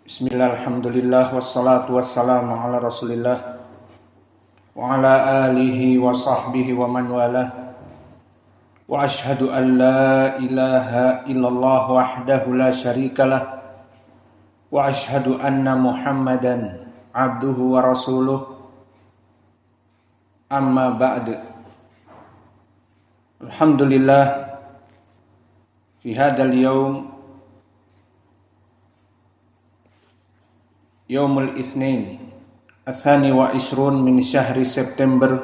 Bismillah, alhamdulillah, wassalatu wassalamu ala rasulillah wa ala alihi wa sahbihi wa man walah. Wa ashhadu an la ilaha illallah wahdahu la syarikalah wa ashhadu anna muhammadan abduhu wa rasuluh. Amma ba'd. Alhamdulillah, fi hadal yawm Yaumul Itsnin Ats-Tsani wa Ishrun min syahri September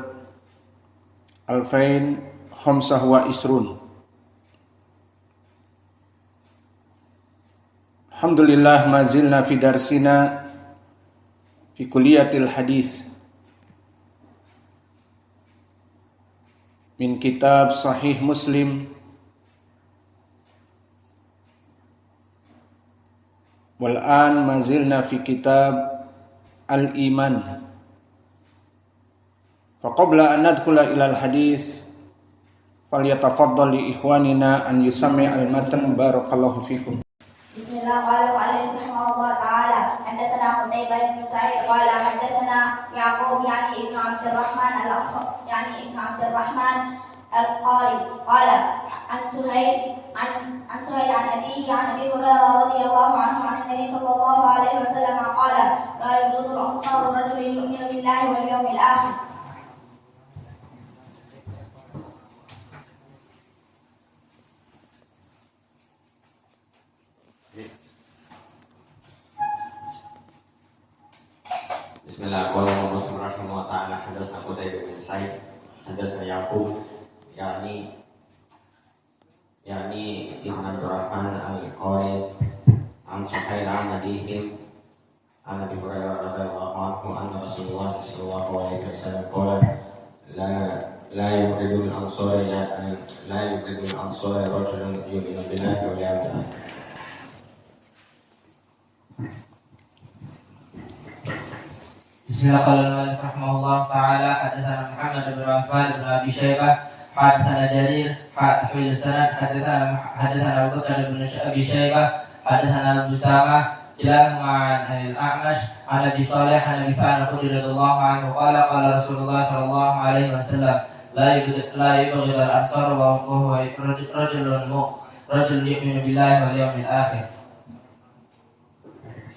2025. Alhamdulillah, ma zilna fi darsina fi kulliyatil hadis min kitab Sahih Muslim wal an mazilna fi kitab al-iman. Fa qabla an nadkhula ila al-hadis falyatafaddal li ikhwanina an yusami' al-matan. Barakallahu fikum. Bismillah, qala mu'allif rahimahullah ta'ala, haddatsana Qutaibah bin Sa'id qala haddatsana Ya'qub yani ibnu Abdurrahman al-Qari qala an Suhail an abihi an Abi Hurairah radhiyallahu anhu an Nabi sallallahu alaihi wasallam qala la yudhul ansar rajul yu'minu billahi wal yawmil akhir. Bismillah, qala Muslim rahimahullah ta'ala, hadatsana Qutaibah bin Sa'id, hadatsana Ya'qub yani ibn Abdurrahman al-Qari an Suhail an Abi Hurairah radhiyallahu anhu anna Rasulullah sallallahu alaihi wasallam qala la yuqridul ansara rajulun yu'minu billahi wal yawmil akhir. Bismillah, qala al-mu'allif rahimahullah ta'ala, hadatsana Muhammad bin Affan bin Abi Syaibah, hadatsana Jarir, tahwil sanad, hadatsana Abu Bakar bin Abi Syaibah, hadatsana Abu Samah, kilahuma an al-A'mash, an Abi Shalih, an Abi Sa'id al-Khudri radhiyallahu anhu qala qala Rasulullah sallallahu alaihi wasallam la yubghidul ansar wa huwa rajulun yu'minu billahi wal yawmil akhir.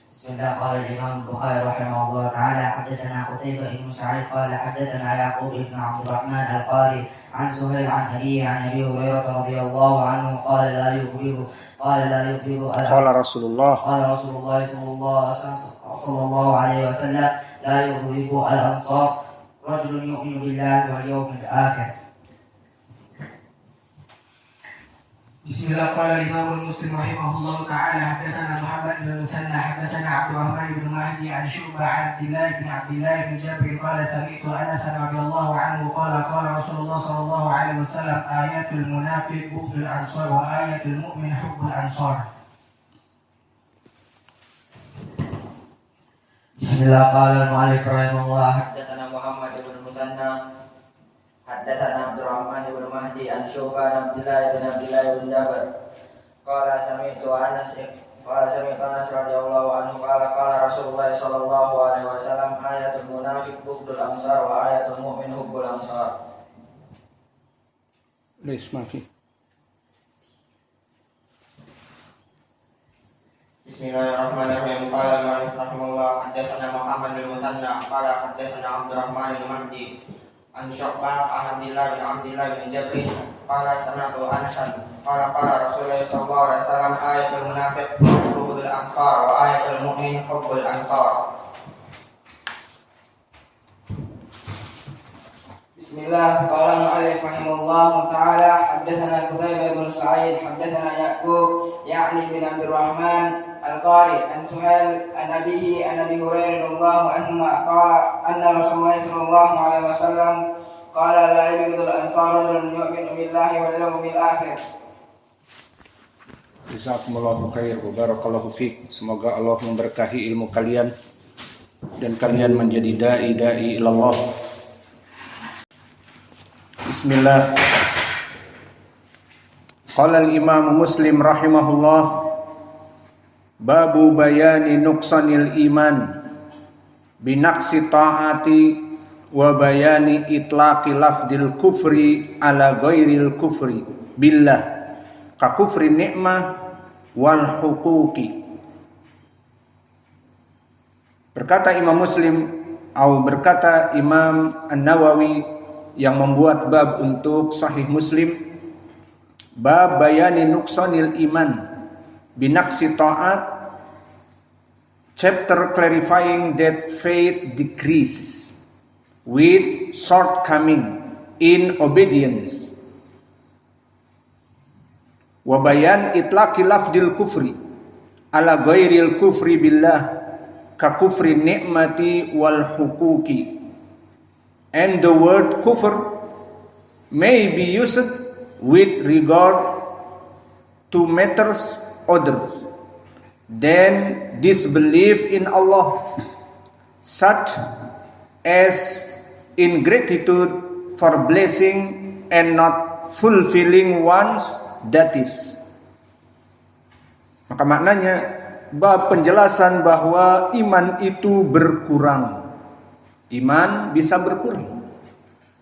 Bismillah, qala al-Imam Bukhari rahimahullah ta'ala, haddatsana Qutaibah bin Sa'id qala haddatsana Ya'qub bin Abdurrahman al-Qari an Suhail an Abi Hurairah radhiyallahu anhu qala la yughbiru Qala Rasulullah sallallahu alaihi wasallam la yughbiru al-ansar rajulun yu'minu billahi wal yawmil akhir. Bismillah, qala al-Imam Muslim rahimahullah ta'ala, hadatsana Muhammad bin Muthanna, hadatsana Abdurrahman bin Mahdi an Syu'bah an Abdillah bin Jabir qala sami'tu Anas radhiyallahu anhu qala Rasulullah sallallahu alaihi wasallam ayatul munafiq bughdul ansar wa ayatul mu'min hubbul ansar. Bismillah, qala al-mu'allif rahimahullah, haddatsana Muhammad bin Muthanna, haddatsana Abdurrahman bin Mahdi an Syu'bah an Abdillah bin Jabir qala sami'tu Anas radhiyallahu anhu qala Rasulullah sallallahu alaihi wasallam ayatul munafiq bughdul ansar wa ayatul mu'min hubbul ansar. Lays ma fi. Bismillahirrahmanirrahim. Qala al-mu'allif rahimahullah, haddatsana Muhammad bin Muthanna qala haddatsana Abdurrahman bin Mahdi an Syu'bah an Abdillah bin Jabir qala sami'tu Anasan qala Rasulullah sallallahu alaihi wasallam ayatul munafiq hubbul ansar wa ayatul mu'min hubbul ansar. Bismillah, qala al-mu'allif rahimahullah ta'ala, haddatsana Qutaibah bin Sa'id, haddatsana Ya'qub yani bin Abdurrahman al-Qari an Suhail an Abi Hurairah radhiyallahu anhu qala anna Rasulullah sallallahu alaihi wasallam qala la yubghidul ansar rajulun yu'minu billahi wal yawmil akhir. Jazakumullahu khair wa barakallahu fiik. Semoga Allah memberkahi ilmu kalian dan kalian menjadi dai ilallah. Bismillah. Qala al-Imam Muslim rahimahullah, Babu bayani nuqsanil iman binaqsi ta'ati wa bayani itlaqi lafdil kufri ala ghairil kufri billah ka kufri ni'mah wal huquqi. Berkata Imam Muslim atau berkata Imam An-Nawawi yang membuat bab untuk Sahih Muslim, bab bayani nuqsanil iman binaqsi ta'at, chapter clarifying that faith decreases with shortcoming in obedience. Wa bayan itlaqi lafdil kufri ala ghairil kufri billah ka kufri ni'mati wal huquqi. And the word kufr may be used with regard to matters others than disbelief in Allah, such as ingratitude for blessing and not fulfilling one's duties. Maka maknanya bab penjelasan bahwa iman itu berkurang. Iman bisa berkurang.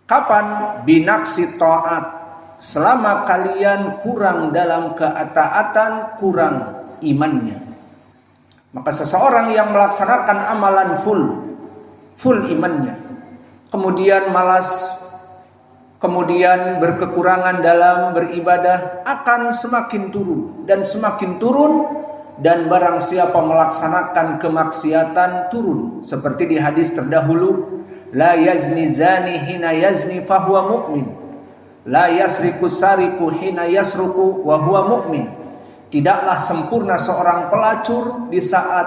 Kapan? Binaqsi ta'at. Selama kalian kurang dalam ketaatan, kurang imannya. Maka seseorang yang melaksanakan amalan full imannya, kemudian malas, kemudian berkekurangan dalam beribadah, akan semakin turun dan semakin turun, dan barang siapa melaksanakan kemaksiatan turun. Seperti di hadis terdahulu, la yazni zani hina yazni fahuwa mu'min, la yasriku sariku hina yasruku wa huwa mu'min. Tidaklah sempurna seorang pelacur di saat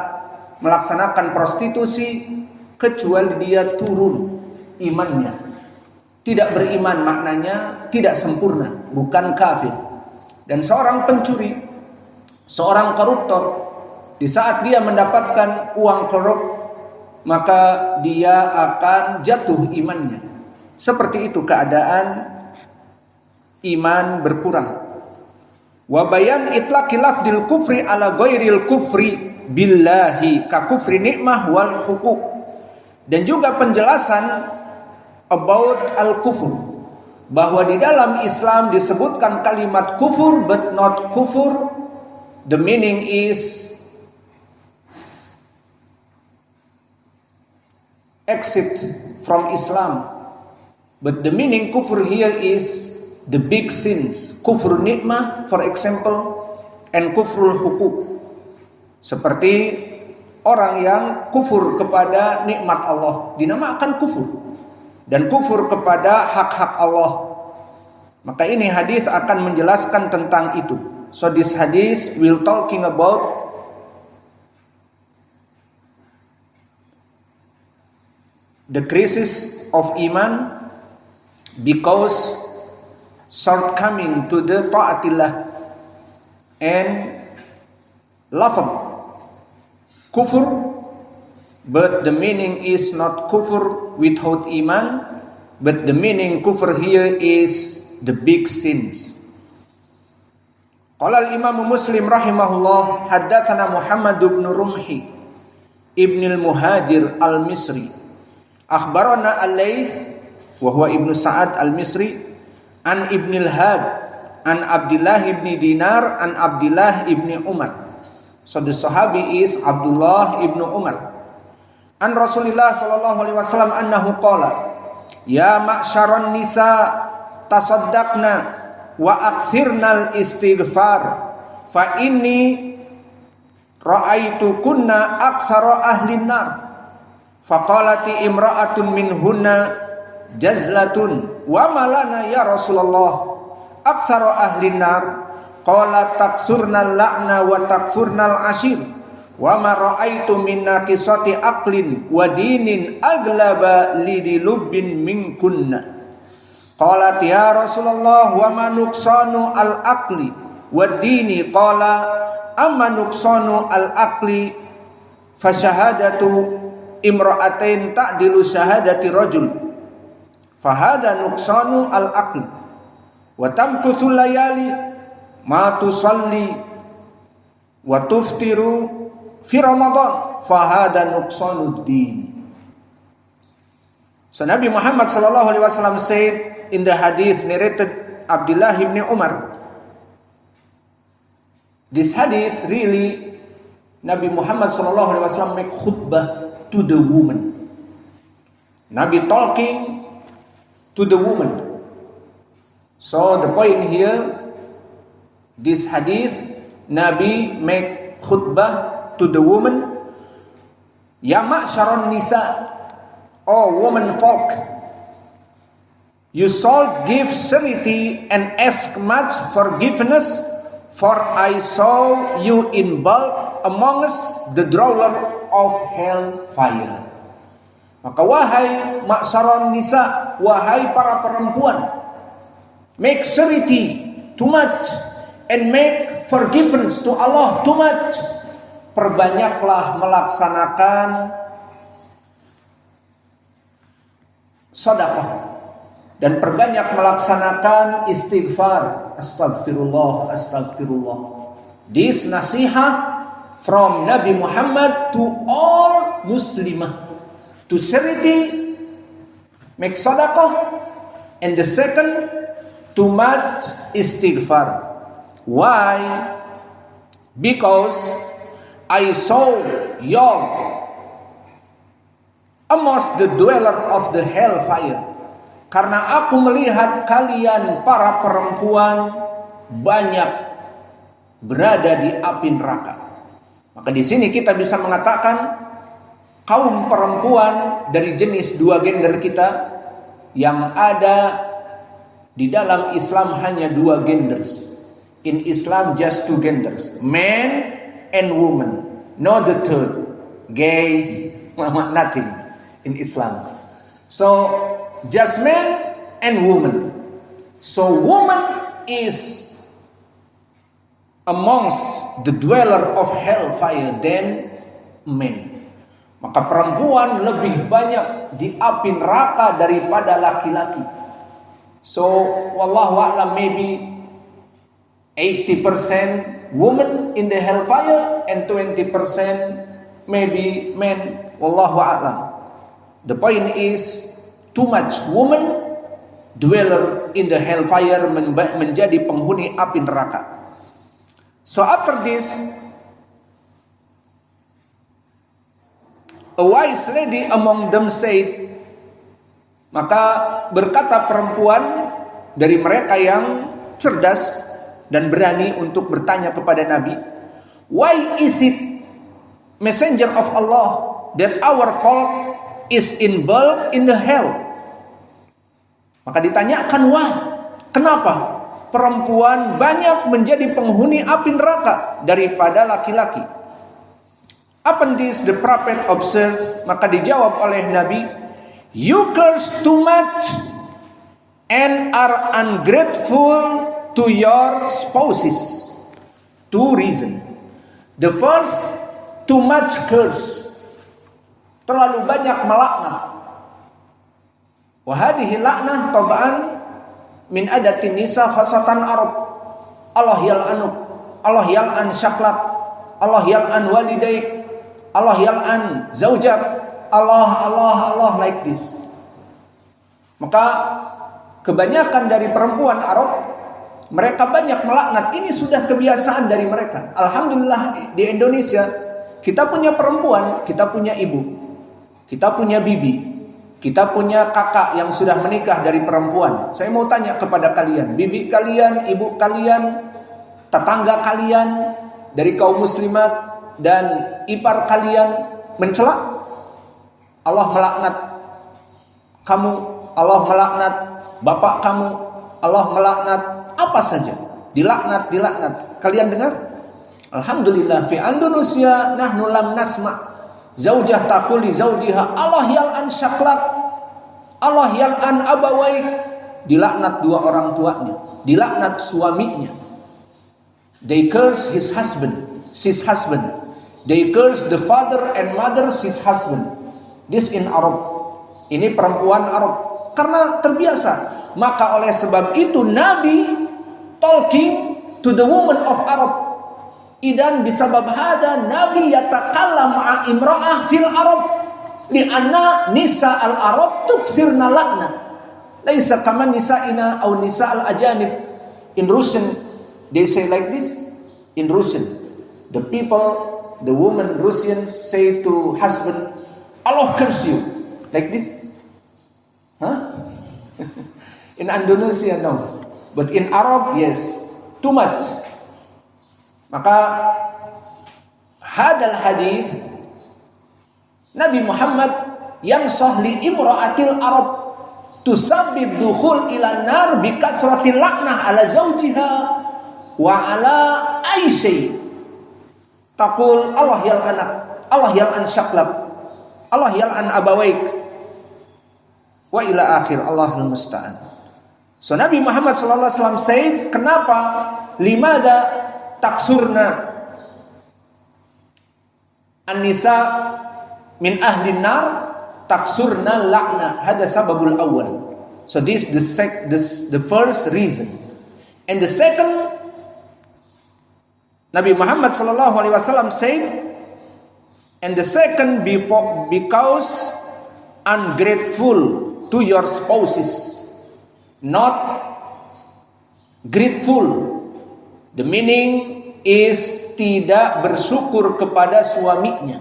melaksanakan prostitusi kecuali dia turun imannya. Tidak beriman maknanya tidak sempurna, bukan kafir. Dan seorang pencuri, seorang koruptor, di saat dia mendapatkan uang korup, maka dia akan jatuh imannya. Seperti itu keadaan iman berkurang. Wa bayan itlaqi lafdil kufri ala ghairil kufri billahi ka kufri ni'mah wal huquq. Dan juga penjelasan about al-kufur, bahwa di dalam Islam disebutkan kalimat kufur but not kufur. The meaning is exit from Islam, but the meaning kufur here is the big sins. Kufur nikmah, for example, and kufrul hukuk. Seperti orang yang kufur kepada nikmat Allah dinamakan kufur, dan kufur kepada hak-hak Allah. Maka ini hadis akan menjelaskan tentang itu. So this hadis will talking about the crisis of iman because shortcoming to the ta'atillah and lafaz kufur, but the meaning is not kufur without iman, but the meaning kufur here is the big sins. Qala al-Imam Muslim rahimahullah, haddatsana Muhammad ibn Rumhi ibn al-Muhajir al-Misri, akhbarana al-Laits wa huwa ibn Sa'ad al-Misri an Ibn al-Had an Abdullah ibn Dinar an Abdullah ibn Umar. So the Sahabi is Abdullah ibn Umar. An Rasulullah sallallahu alaihi wasallam annahu qala, ya ma'syaran nisa tasaddaqna wa akthirnal istighfar fa inni ra'aitu kunna aktsara ahlin nar. Faqalati imra'atun minhunna jazlatun wa malana ya Rasulullah aktsara ahlin nar. Qala taksurnal la'na wa takfurnal ashir wa ma ra'aitu min naqisati aqlin wa dinin aglaba lidilubbin minkunna. Qalat ya Rasulullah wa ma nuqsanu al aqli wa dini. Qala amma nuqsanu al aqli fa syahadatu imra'atain ta'dilu syahadati rajul. Fahada nuqsanu al-aqli wa tamkuthu layali ma tusalli wa tuftiru fi Ramadan fahada nuqsanuddin. So Nabi Muhammad sallallahu alaihi wasallam said in the hadith narrated Abdullah ibn Umar. This hadith really Nabi Muhammad sallallahu alaihi wasallam make khutbah to the woman. Nabi talking to the woman. So the point here, this hadith Nabi make khutbah to the woman. Ya ma'syaron nisa, oh woman folk, you should give charity and ask much forgiveness, for I saw you in bulk amongst the dweller of hellfire. Maka wahai ma'syaron nisa, wahai para perempuan, make charity too much and make forgiveness to Allah too much. Perbanyaklah melaksanakan sedekah dan perbanyak melaksanakan istighfar. Astagfirullah, astagfirullah. This nasihat from Nabi Muhammad to all Muslimah. To charity, make sadaqah, and the second, too much istighfar. Why? Because I saw you amongst the dweller of the hellfire. Karena aku melihat kalian para perempuan banyak berada di api neraka. Maka di sini kita bisa mengatakan kaum perempuan dari jenis dua gender kita yang ada di dalam Islam hanya dua genders. In Islam just two genders, man and woman, not the third, gay, nothing in Islam. So just man and woman. So woman is amongst the dweller of hellfire than men. Maka perempuan lebih banyak di api neraka daripada laki-laki. So wallahu a'lam, maybe 80% woman in the hellfire and 20% maybe men. Wallahu a'lam. The point is too much woman dweller in the hellfire menjadi penghuni api neraka. So after this, a wise lady among them said, maka berkata perempuan dari mereka yang cerdas dan berani untuk bertanya kepada Nabi, why is it, messenger of Allah, that our folk is involved in the hell? Maka ditanyakan, why? Kenapa perempuan banyak menjadi penghuni api neraka daripada laki-laki? Upon this the prophet observed, maka dijawab oleh Nabi, you curse too much and are ungrateful to your spouses. Two reasons. The first, too much curse, terlalu banyak melaknat. Wahadihi laknah tabaan min adatin nisa khasatan Arab. Allah yal'anuk, Allah yal'an syaklak, Allah yal'an walidaik, Allah yal'an zaujak, Allah like this. Maka kebanyakan dari perempuan Arab, mereka banyak melaknat. Ini sudah kebiasaan dari mereka. Alhamdulillah di Indonesia kita punya perempuan, kita punya ibu, kita punya bibi, kita punya kakak yang sudah menikah dari perempuan. Saya mau tanya kepada kalian, bibi kalian, ibu kalian, tetangga kalian dari kaum muslimat dan ipar kalian mencela? Allah melaknat kamu, Allah melaknat bapak kamu, Allah melaknat apa saja, dilaknat. Kalian dengar? Alhamdulillah fi Indonesia nahnu lam nasma zaujah taquli zaujiha Allah yal'an syaklak, Allah yal'an abawaik. Dilaknat dua orang tuanya, dilaknat suaminya. They curse his husband, his husband. They curse the father and mother, his husband. This in Arab. Ini perempuan Arab. Karena terbiasa. Maka oleh sebab itu Nabi talking to the woman of Arab. Idan bisabab hada Nabi yatakallam ma'a imra'ah fil Arab li'anna nisa al-Arab tukthirna la'na laisa kama nisa'ina aw nisa al-ajanib. In Russian they say like this. In Russian the woman Russians say to husband, Allah curse you, like this. In Indonesia no, but in Arab yes, too much. Maka hadal hadis Nabi Muhammad yang sahli imra'atil Arab tusabbib dukhul ila nar bi kathratil la'nah ala zawjiha wa ala aisyai taqul Allah yal'anak, Allah yal'an syaklab, Allah yal'an abawaik wa ila akhir, Allahul musta'an. So Nabi Muhammad sallallahu alaihi wasallam said, kenapa limada taksurna an-nisa min ahli nar taksurna la'na, hada sababul awal. So this the first reason. And the second, Nabi Muhammad sallallahu alaihi wasallam said, and the second because ungrateful to your spouses, not grateful. The meaning is tidak bersyukur kepada suaminya.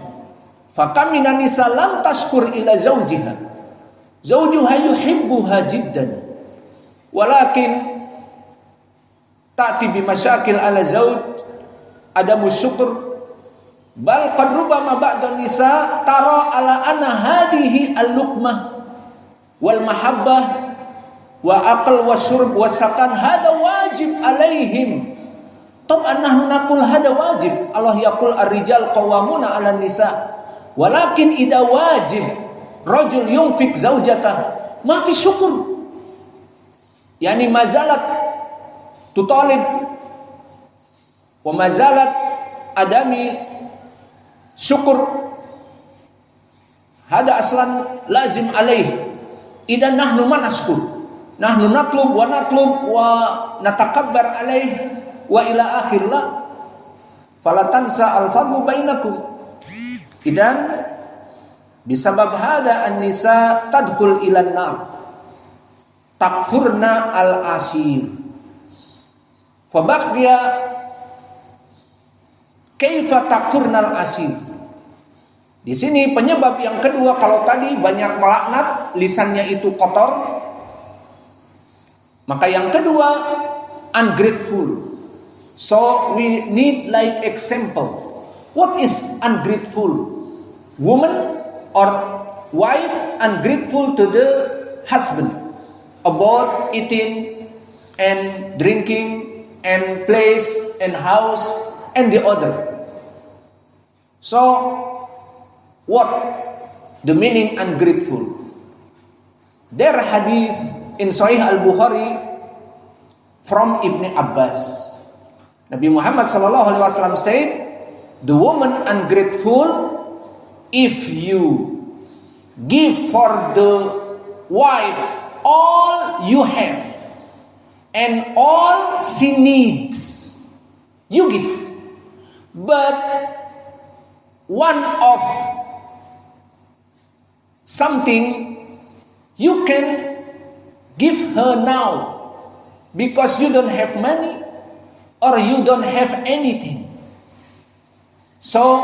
Fakamina nisa lam tashkur ila zawjiha. Zawjuha yuhibbuha jiddan. Walakin ta'ti bimasyakil ala zawj adamu syukur. Bal qad rubama ba'da nisa tara ala anna hadihi al-luqmah wal mahabbah wa aqal wa syurb wa sakan hada wajib alaihim. Tab'an nahnu naqul hada wajib. Allah yaqul ar-rijal qawwamuna 'alan nisa. Walakin idza wajib rajul yunfik zawjatah ma fi syukur. Yani mazalat tutalib wa mazalat adami syukur. Hada aslan lazim alaih. Idan nahnu manaskur. Nahnu natlub wa natakabbar alaih. Wa ila akhir la falatansa al-fadlu bainakum. Idan bisabab hada an-nisa tadkhul ila an-nar takfurna al-ashir. Fa baqiya kaifa takfurna al-ashir. Di sini penyebab yang kedua, kalau tadi banyak melaknat, lisannya itu kotor, maka yang kedua ungrateful. So we need like example. What is ungrateful? Woman or wife ungrateful to the husband about eating and drinking and place and house and the other. So what the meaning ungrateful? There hadith in Sahih Al-Bukhari from Ibn Abbas. Nabi Muhammad sallallahu alaihi wasallam said, the woman ungrateful if you give for the wife all you have and all she needs, you give. But one of something you can give her now because you don't have money or you don't have anything. So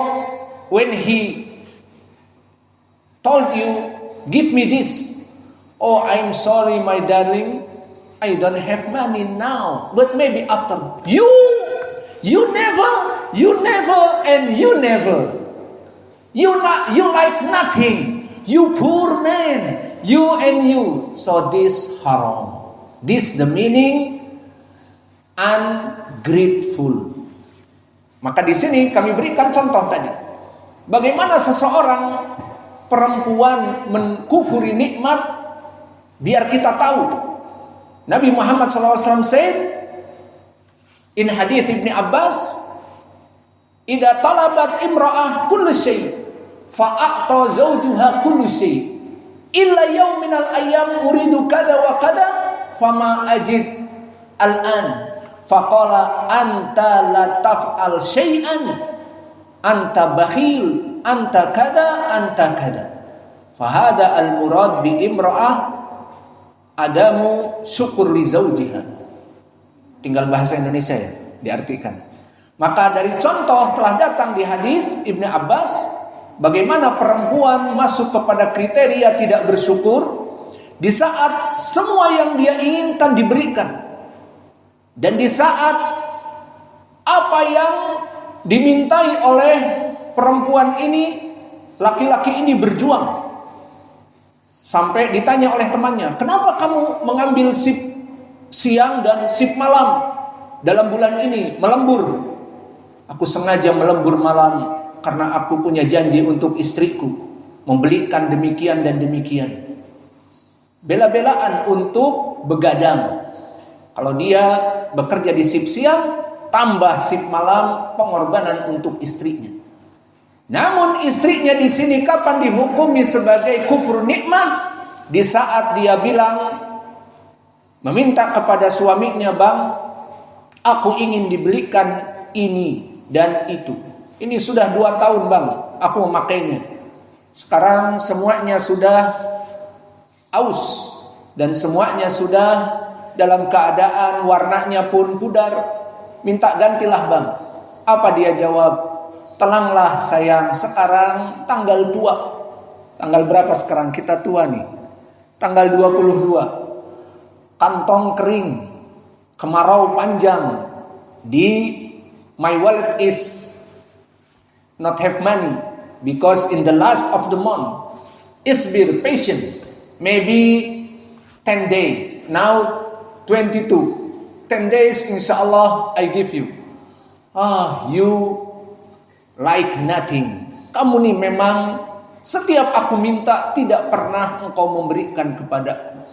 when he told you, give me this, oh, I'm sorry my darling, I don't have money now, but maybe after. You never, and you never. You like nothing. You poor man, you and you. So this haram. This the meaning ungrateful. Maka di sini kami berikan contoh tadi. Bagaimana seseorang perempuan mengkufuri nikmat, biar kita tahu. Nabi Muhammad SAW said in hadis Ibn Abbas, "Idza talabat imra'ah kullu syai' fa'ata zawjuha kullu syai' illa yawm minal ayyam uridu kada wa kada fama ajid al-an faqala anta la taf'al syai'an, anta bakhil, anta kada, anta kada. Fahada al-murad bi imra'ah adamu syukur li zawjiha. Tinggal bahasa Indonesia ya, diartikan. Maka dari contoh telah datang di hadis Ibnu Abbas, bagaimana perempuan masuk kepada kriteria tidak bersyukur di saat semua yang dia inginkan diberikan, dan di saat apa yang dimintai oleh perempuan ini, laki-laki ini berjuang. Sampai ditanya oleh temannya, kenapa kamu mengambil shift siang dan shift malam dalam bulan ini, melembur? Aku sengaja melembur malam karena aku punya janji untuk istriku, membelikan demikian dan demikian. Bela-belaan untuk begadang. Kalau dia bekerja di shift siang, tambah shift malam, pengorbanan untuk istrinya. Namun istrinya di sini kapan dihukumi sebagai kufur nikmah? Di saat dia bilang, meminta kepada suaminya, bang, aku ingin dibelikan ini dan itu. Ini sudah 2 tahun bang, aku memakainya. Sekarang semuanya sudah aus dan semuanya sudah dalam keadaan warnanya pun pudar. Minta gantilah bang. Apa dia jawab? Tenanglah sayang, sekarang tanggal tua. Tanggal berapa sekarang kita tua nih? Tanggal 22. Kantong kering, kemarau panjang. My wallet is not have money because in the last of the month. Isbir, patient. Maybe 10 days. Now 22. 10 days insyaAllah I give you. You like nothing. Kamu nih memang setiap aku minta tidak pernah engkau memberikan kepadaku.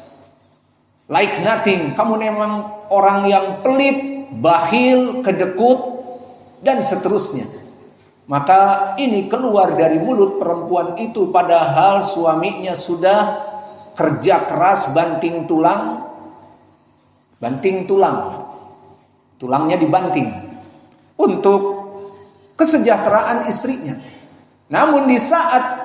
Like nothing. Kamu memang orang yang pelit, bakhil, kedekut, dan seterusnya. Maka ini keluar dari mulut perempuan itu, padahal suaminya sudah kerja keras banting tulang. Tulangnya dibanting untuk kesejahteraan istrinya. Namun di saat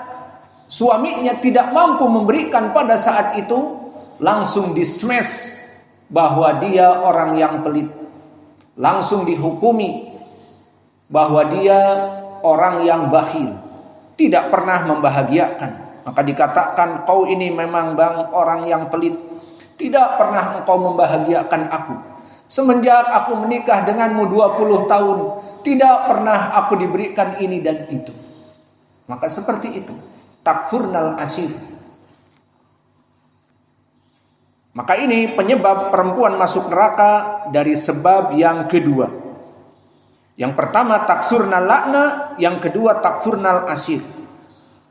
suaminya tidak mampu memberikan pada saat itu, langsung di-smash bahwa dia orang yang pelit. Langsung dihukumi bahwa dia orang yang bakhil, tidak pernah membahagiakan. Maka dikatakan, kau ini memang bang orang yang pelit, tidak pernah engkau membahagiakan aku. Semenjak aku menikah denganmu 20 tahun, tidak pernah aku diberikan ini dan itu. Maka seperti itu, takfurnal ashir. Maka ini penyebab perempuan masuk neraka dari sebab yang kedua. Yang pertama takfurnal lakna, yang kedua takfurnal ashir.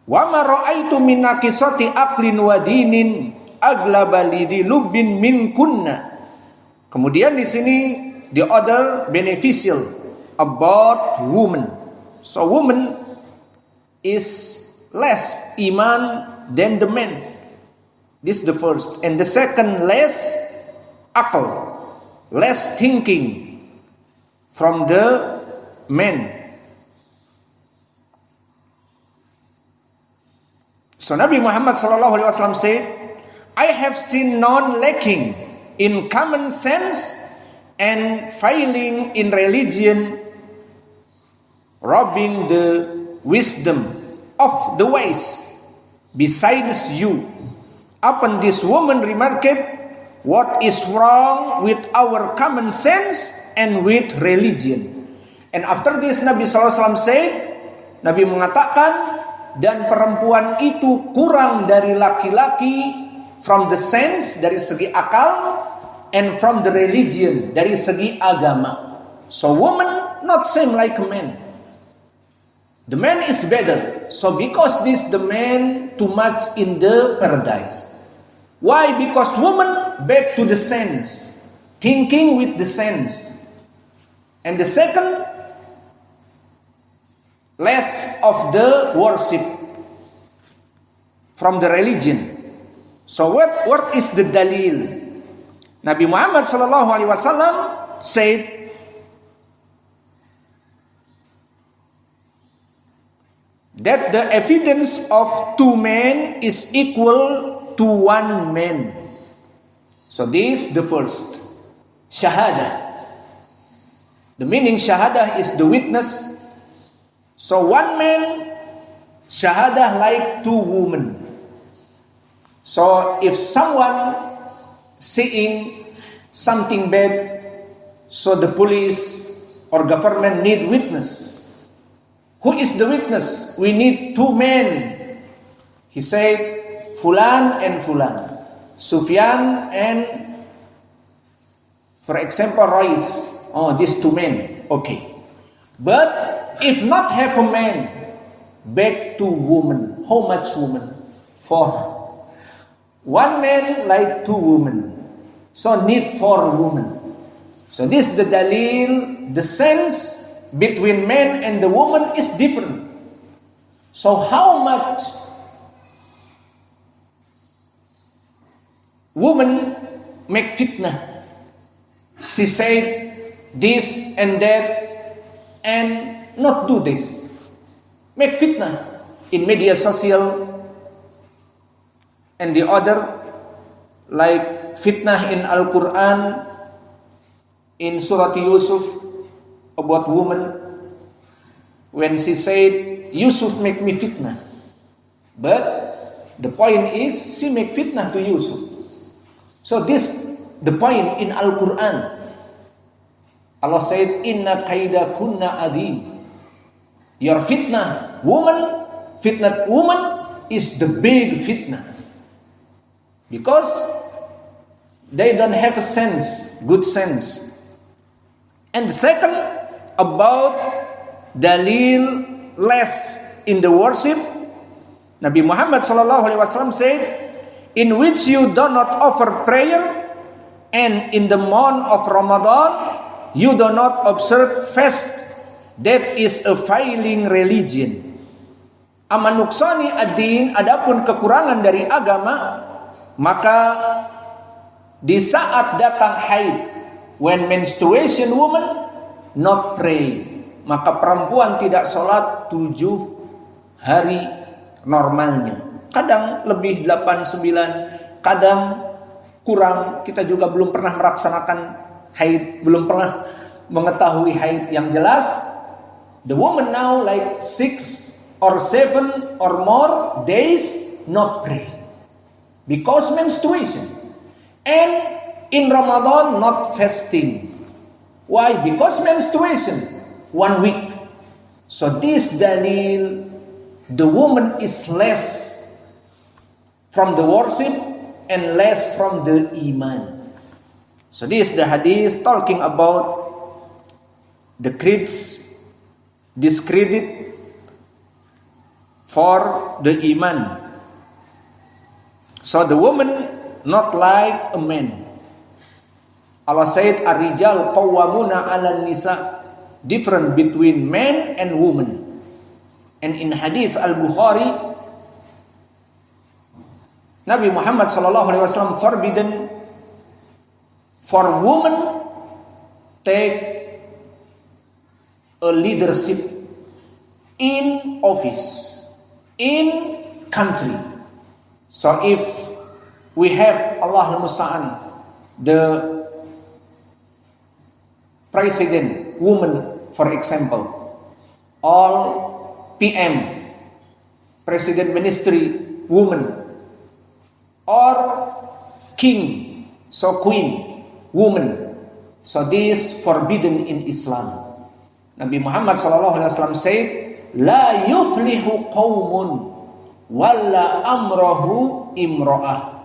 Wa ma ra'aitu min naqisati aqlin wa dinin aglaba li lubbin min kunna. Kemudian di sini the other beneficial about woman. So woman is less iman than the man. This is the first. And the second, less akal, less thinking from the men. So Nabi Muhammad SAW said, I have seen none lacking in common sense and failing in religion, robbing the wisdom of the wise besides you. Upon this woman remarked, what is wrong with our common sense and with religion? And after this Nabi SAW said, Nabi mengatakan, dan perempuan itu kurang dari laki-laki from the sense, dari segi akal, and from the religion, dari segi agama. So woman not same like a man. The man is better. So because this the man too much in the paradise. Why? Because woman back to the sense, thinking with the sense. And the second, less of the worship from the religion. So what is the dalil? Nabi Muhammad SAW said that the evidence of two men is equal to one man. So this the first shahada. The meaning shahada is the witness. So one man shahada like two women. So if someone seeing something bad, so the police or government need witness. Who is the witness? We need two men. He said, Fulan and Fulan. Sufyan and, for example, Rois. Oh, these two men. Okay. But if not have a man, back to woman. How much woman? 4. One man like two women. So need 4 women. So this the dalil, the sense between man and the woman is different. So how much woman make fitnah? She said this and that and not do this. Make fitnah in media social and the other, like fitnah in Al-Quran, in Surah Yusuf about woman, when she said, Yusuf make me fitnah. But the point is, she make fitnah to Yusuf. So this, the point in Al-Quran. Allah said, Inna kaida kunna adim. Your fitnah woman is the big fitnah. Because they don't have a sense, good sense. And second, about dalil less in the worship, Nabi Muhammad SAW said, in which you do not offer prayer, and in the month of Ramadan, you do not observe fast. That is a failing religion. Amanuksani ad-din, adapun kekurangan dari agama, maka di saat datang haid, when menstruation woman not pray, maka perempuan tidak sholat 7 hari normalnya. Kadang lebih 8-9, kadang kurang. Kita juga belum pernah melaksanakan haid, belum pernah mengetahui haid yang jelas. The woman now like 6 or 7 or more days not pray because menstruation. And in Ramadan not fasting. Why? Because menstruation 1 week. So this dalil, the woman is less from the worship and less from the iman. So this is the hadith talking about the creeds discredit for the iman. So the woman not like a man. Allah said, Ar-rijal qawwamuna 'alan nisa, different between man and woman. And in hadith Al-Bukhari, Nabi Muhammad SAW forbidden for women take a leadership in office, in country. So if we have, Allah al-Musta'an, the president woman, for example, all PM, president ministry woman, or king, so queen, woman. So this forbidden in Islam. Nabi Muhammad SAW said, La yuflihu qawmun walla amrahu imra'ah.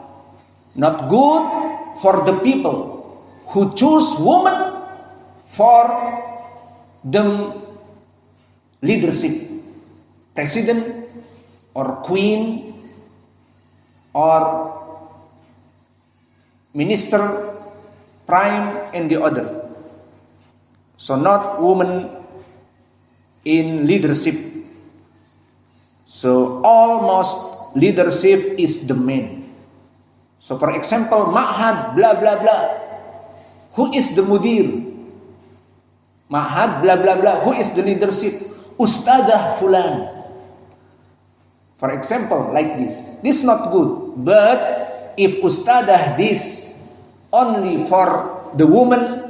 Not good for the people who choose woman for the leadership, president or queen or minister, prime, and the other. So not woman in leadership. So almost leadership is the man. So for example, ma'had blah blah blah. Who is the mudir? ma'had bla bla bla, who is the leadership? Ustadzah fulan. For example, like this. This not good. But if ustadzah this only for the woman,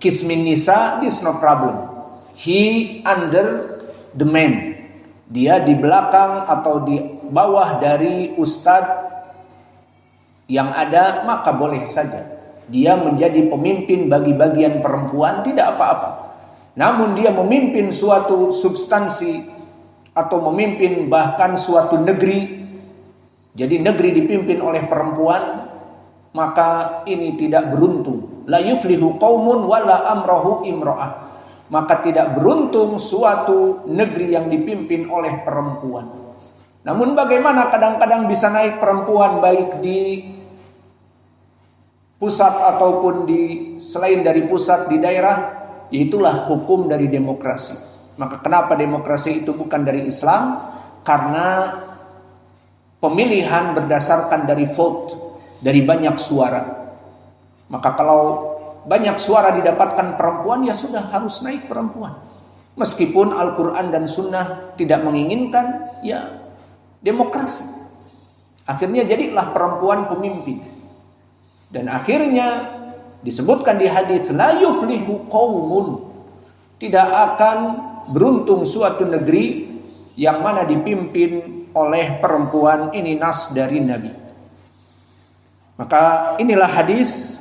kismin nisa, this no problem. He under the man. Dia di belakang atau di bawah dari ustadz yang ada, maka boleh saja. Dia menjadi pemimpin bagi bagian perempuan, tidak apa-apa. Namun dia memimpin suatu substansi atau memimpin bahkan suatu negeri, jadi negeri dipimpin oleh perempuan, maka ini tidak beruntung. La yuflihu qaumun wala amrahu imra'ah. Maka tidak beruntung suatu negeri yang dipimpin oleh perempuan. Namun bagaimana kadang-kadang bisa naik perempuan baik di pusat ataupun di selain dari pusat di daerah, itulah hukum dari demokrasi. Maka kenapa demokrasi itu bukan dari Islam? Karena pemilihan berdasarkan dari vote, dari banyak suara. Maka kalau banyak suara didapatkan perempuan, ya sudah harus naik perempuan. Meskipun Al-Quran dan Sunnah tidak menginginkan, ya demokrasi. Akhirnya jadilah perempuan pemimpin. Dan akhirnya disebutkan di hadis, la yuflihu qaumun, tidak akan beruntung suatu negeri yang mana dipimpin oleh perempuan. Ini nas dari Nabi. Maka inilah hadis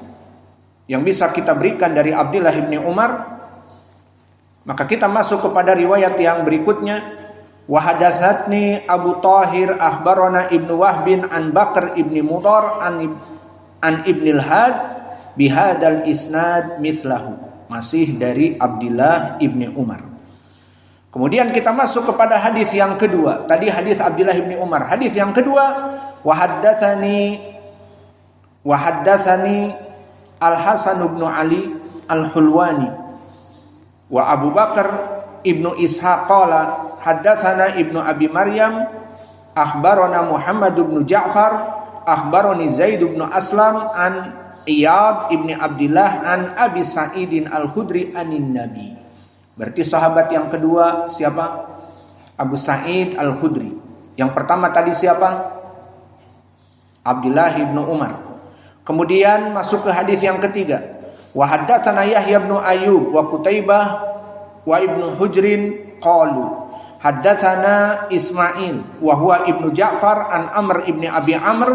yang bisa kita berikan dari Abdullah bin Umar. Maka kita masuk kepada riwayat yang berikutnya. Wa hadatsatni Abu Thahir akhbarana Ibnu Wahbin an Bakr ibni Mudhar an Ibnil Had bihadal isnad mithlahu. Masih dari Abdullah ibni Umar. Kemudian kita masuk kepada hadis yang kedua. Tadi hadis Abdullah ibni Umar. Hadis yang kedua, wa haddatsani Al-Hasan ibn Ali Al-Hulwani wa Abu Bakar ibnu Ishaq qala haddatsana ibnu Abi Maryam akhbarana Muhammad ibn Ja'far akhbarani Zaid ibn Aslam an Iyad ibn Abdullah an Abi Sa'idin Al-Khudri anin Nabi. Berarti sahabat yang kedua siapa? Abu Sa'id Al-Khudri. Yang pertama tadi siapa? Abdullah ibn Umar. Kemudian masuk ke hadis yang ketiga. Wa haddatsana Yahya bin Ayyub wa Qutaibah wa Ibnu Hujrin qalu haddatsana Ismail wa huwa Ibnu Ja'far an Amr ibn Abi Amr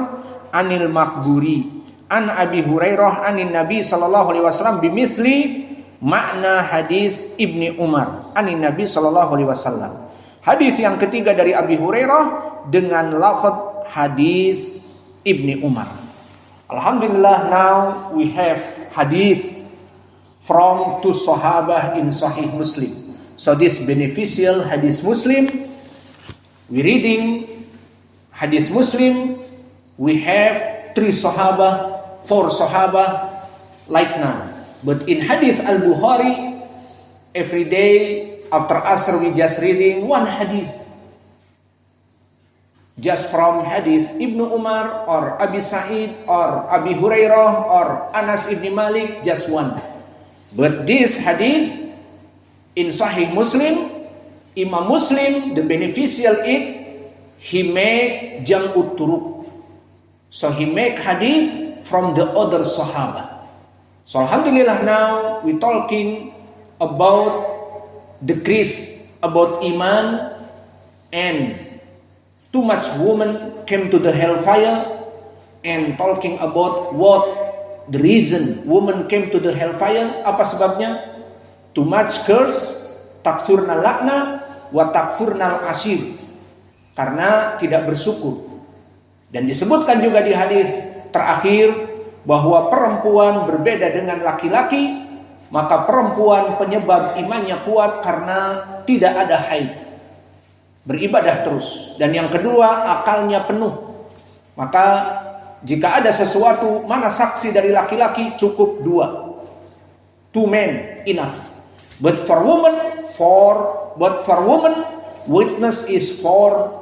anil Maqburi an Abi Hurairah anin Nabi sallallahu alaihi wasallam bimithli makna hadis Ibni Umar anin Nabi sallallahu alaihi wasallam. Hadis yang ketiga dari Abi Hurairah dengan lafaz hadis Ibni Umar. Alhamdulillah, now we have hadith from two sahabah in Sahih Muslim. So this beneficial hadith Muslim, we reading hadith Muslim, we have three sahabah, four sahabah like now. But in hadith Al-Bukhari, every day after Asr we just reading one hadith. Just from hadith Ibnu Umar or Abi Sa'id or Abi Hurairah or Anas ibn Malik, just one. But this hadith in Sahih Muslim, Imam Muslim, the beneficial he make jam'ut turuq. So he make hadith from the other Sahaba. So Alhamdulillah, now we talking about the crease, about Iman, and too much women came to the hellfire, and talking about what the reason women came to the hellfire. Apa sebabnya? Too much curse, takfurnal lakna, wa takfurnal ashir. Karena tidak bersyukur. Dan disebutkan juga di hadis terakhir bahwa perempuan berbeda dengan laki-laki. Maka perempuan penyebab imannya kuat karena tidak ada haid, beribadah terus. Dan yang kedua, akalnya penuh. Maka jika ada sesuatu, mana saksi dari laki-laki, cukup dua. Two men enough. But for woman, witness is for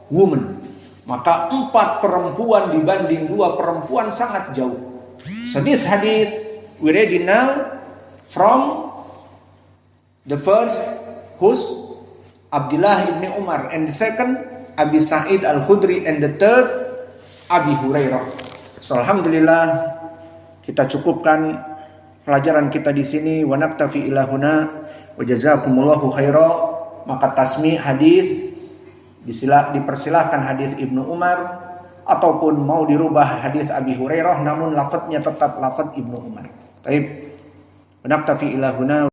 woman. Maka 4 perempuan dibanding 2 perempuan sangat jauh. So this hadith we read it now from The first, who's Abdullah ibn Umar, and the second, Abi Sa'id al-Khudri, and the third, Abi Hurairah. So alhamdulillah kita cukupkan pelajaran kita di sini. Wa naktafi ila huna wa jazakumullahu khaira. Maka tasmi hadis dipersilahkan hadis Ibnu Umar, ataupun mau dirubah hadis Abi Hurairah namun lafadznya tetap lafadz Ibnu Umar. Baik. Wa naktafi ila huna.